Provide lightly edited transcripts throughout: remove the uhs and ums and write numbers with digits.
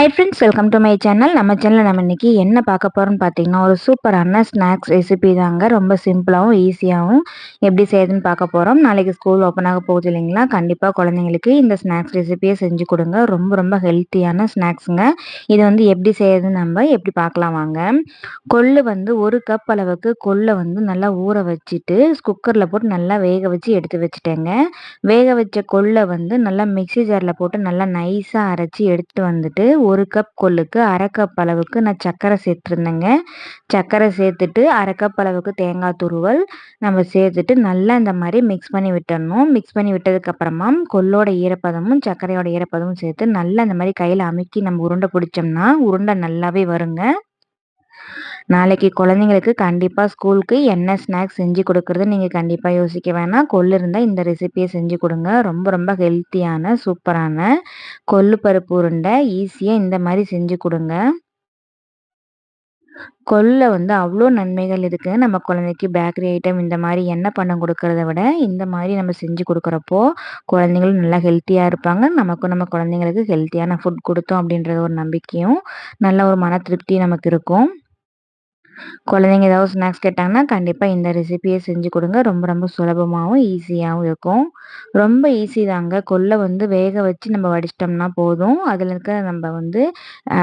Hi friends, welcome to my channel. நம்ம சேனலில் நம்ம இன்றைக்கி என்ன பார்க்க போகிறோம்னு பார்த்தீங்கன்னா, ஒரு சூப்பரான ஸ்நாக்ஸ் ரெசிபி தாங்க. ரொம்ப சிம்பிளாகவும் ஈஸியாகவும் எப்படி செய்யுதுன்னு பார்க்க போகிறோம். நாளைக்கு ஸ்கூல் ஓப்பன் ஆக போகுது இல்லைங்களா? கண்டிப்பாக குழந்தைங்களுக்கு இந்த ஸ்நாக்ஸ் ரெசிபியை செஞ்சு கொடுங்க. ரொம்ப ரொம்ப ஹெல்த்தியான ஸ்நாக்ஸுங்க. இது வந்து எப்படி செய்யுதுன்னு நம்ம எப்படி பார்க்கலாம் வாங்க. கொள்ளு வந்து 1 கப் அளவுக்கு கொள்ளை வந்து நல்லா ஊற வச்சுட்டு குக்கரில் போட்டு நல்லா வேக வச்சு எடுத்து வச்சுட்டேங்க. வேக வச்ச கொள்ளை வந்து நல்லா மிக்ஸி ஜாரில் போட்டு நல்லா நைஸாக அரைச்சி எடுத்துட்டு வந்துட்டு 1 கப் கொள்ளுக்கு 1/2 கப் அளவுக்கு நான் சர்க்கரை சேர்த்துருந்தேங்க. சர்க்கரை சேர்த்துட்டு 1/2 கப் அளவுக்கு தேங்காய் துருவல் நம்ம சேர்த்துட்டு நல்லா இந்த மாதிரி மிக்ஸ் பண்ணி விட்டுடணும். மிக்ஸ் பண்ணி விட்டதுக்கப்புறமா கொள்ளோட ஈரப்பதமும் சர்க்கரையோட ஈரப்பதமும் சேர்த்து நல்லா இந்த மாதிரி கையில் அமுக்கி நம்ம உருண்டை பிடிச்சோம்னா உருண்டை நல்லாவே வருங்க. நாளைக்கு குழந்தைங்களுக்கு கண்டிப்பாக ஸ்கூலுக்கு என்ன ஸ்நாக்ஸ் செஞ்சு கொடுக்குறது நீங்கள் கண்டிப்பாக யோசிக்க வேணாம். கொள்ளு இருந்தால் இந்த ரெசிபியை செஞ்சு கொடுங்க. ரொம்ப ரொம்ப ஹெல்த்தியான சூப்பரான கொள்ளு பருப்பு உருண்டை ஈஸியாக இந்த மாதிரி செஞ்சு கொடுங்க. கொள்ளுல வந்து அவ்வளோ நன்மைகள் இருக்குது. நம்ம குழந்தைக்கு பேக்கரி ஐட்டம் இந்த மாதிரி எண்ணெய் பண்டம் கொடுக்கறத விட இந்த மாதிரி நம்ம செஞ்சு கொடுக்குறப்போ குழந்தைங்களும் நல்லா ஹெல்த்தியாக இருப்பாங்க. நமக்கும் நம்ம குழந்தைங்களுக்கு ஹெல்த்தியான ஃபுட் கொடுத்தோம் அப்படின்ற ஒரு நம்பிக்கையும் நல்ல ஒரு மன திருப்தி நமக்கு இருக்கும். குழந்தைங்க ஏதாவது ஸ்நாக்ஸ் கேட்டாங்கன்னா கண்டிப்பாக இந்த ரெசிபியை செஞ்சு கொடுங்க. ரொம்ப ரொம்ப சுலபமாகவும் ஈஸியாகவும் இருக்கும். ரொம்ப ஈஸி தாங்க. கொள்ளை வந்து வேக வச்சு நம்ம வடிச்சிட்டோம்னா போதும். அதில் இருக்க நம்ம வந்து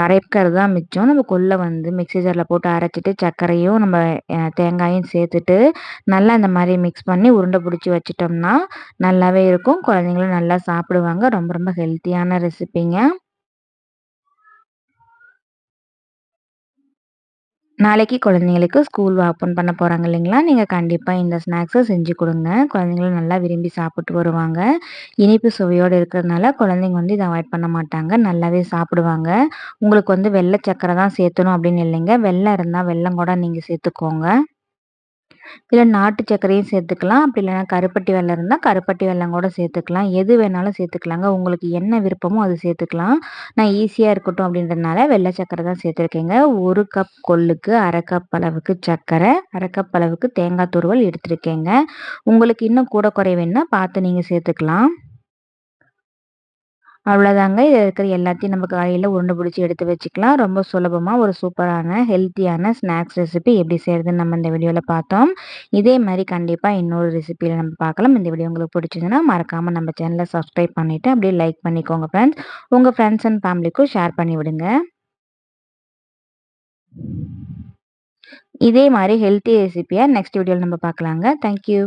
அரைக்கிறது தான் மிச்சம். நம்ம கொள்ளை வந்து மிக்ஸி ஜாரில் போட்டு அரைச்சிட்டு சர்க்கரையும் நம்ம தேங்காயும் சேர்த்துட்டு நல்லா இந்த மாதிரி மிக்ஸ் பண்ணி உருண்டை பிடிச்சி வச்சிட்டோம்னா நல்லாவே இருக்கும். குழந்தைங்களும் நல்லா சாப்பிடுவாங்க. ரொம்ப ரொம்ப ஹெல்த்தியான ரெசிபிங்க. நாளைக்கு குழந்தைங்களுக்கு ஸ்கூல் ஓப்பன் பண்ண போகிறாங்க இல்லைங்களா? நீங்கள் கண்டிப்பாக இந்த ஸ்நாக்ஸை செஞ்சு கொடுங்க. குழந்தைங்களும் நல்லா விரும்பி சாப்பிட்டு வருவாங்க. இனிப்பு சுவையோடு இருக்கிறதுனால குழந்தைங்க வந்து இதை அவாய்ட் பண்ண மாட்டாங்க. நல்லாவே சாப்பிடுவாங்க. உங்களுக்கு வந்து வெள்ளை சர்க்கரை தான் சேர்த்தணும் அப்படின்னு இல்லைங்க. வெல்லம் இருந்தால் வெல்லம் கூட நீங்கள் சேர்த்துக்கோங்க. இல்லை நாட்டு சர்க்கரையும் சேர்த்துக்கலாம். அப்படி இல்லைனா கருப்பட்டி வெல்லம் இருந்தால் கருப்பட்டி வெல்லம் கூட சேர்த்துக்கலாம். எது வேணாலும் சேர்த்துக்கலாங்க. உங்களுக்கு என்ன விருப்பமோ அது சேர்த்துக்கலாம். நான் ஈஸியாக இருக்கட்டும் அப்படின்றதுனால வெள்ளை சர்க்கரை தான் சேர்த்துருக்கேங்க. 1 கப் கொள்ளுக்கு 1/2 கப் அளவுக்கு சர்க்கரை, 1/2 கப் அளவுக்கு தேங்காய் துருவல் எடுத்திருக்கேங்க. உங்களுக்கு இன்னும் கூட குறை வேணும்னா பார்த்து நீங்கள் சேர்த்துக்கலாம். அவ்வளோதாங்க. இதில் இருக்கிற எல்லாத்தையும் நம்ம காலையில் உருண்டை பிடிச்சி எடுத்து வச்சுக்கலாம். ரொம்ப சுலபமாக ஒரு சூப்பரான ஹெல்த்தியான ஸ்நாக்ஸ் ரெசிபி எப்படி செய்கிறதுன்னு நம்ம இந்த வீடியோவில் பார்த்தோம். இதே மாதிரி கண்டிப்பாக இன்னொரு ரெசிபியில் நம்ம பார்க்கலாம். இந்த வீடியோ உங்களுக்கு பிடிச்சிருந்துன்னா மறக்காமல் நம்ம சேனலை சப்ஸ்கிரைப் பண்ணிவிட்டு அப்படியே லைக் பண்ணிக்கோங்க ஃப்ரெண்ட்ஸ். உங்கள் ஃப்ரெண்ட்ஸ் அண்ட் ஃபேமிலிக்கும் ஷேர் பண்ணி விடுங்க. இதே மாதிரி ஹெல்த்தி ரெசிபியாக நெக்ஸ்ட் வீடியோவில் நம்ம பார்க்கலாங்க. தேங்க்யூ.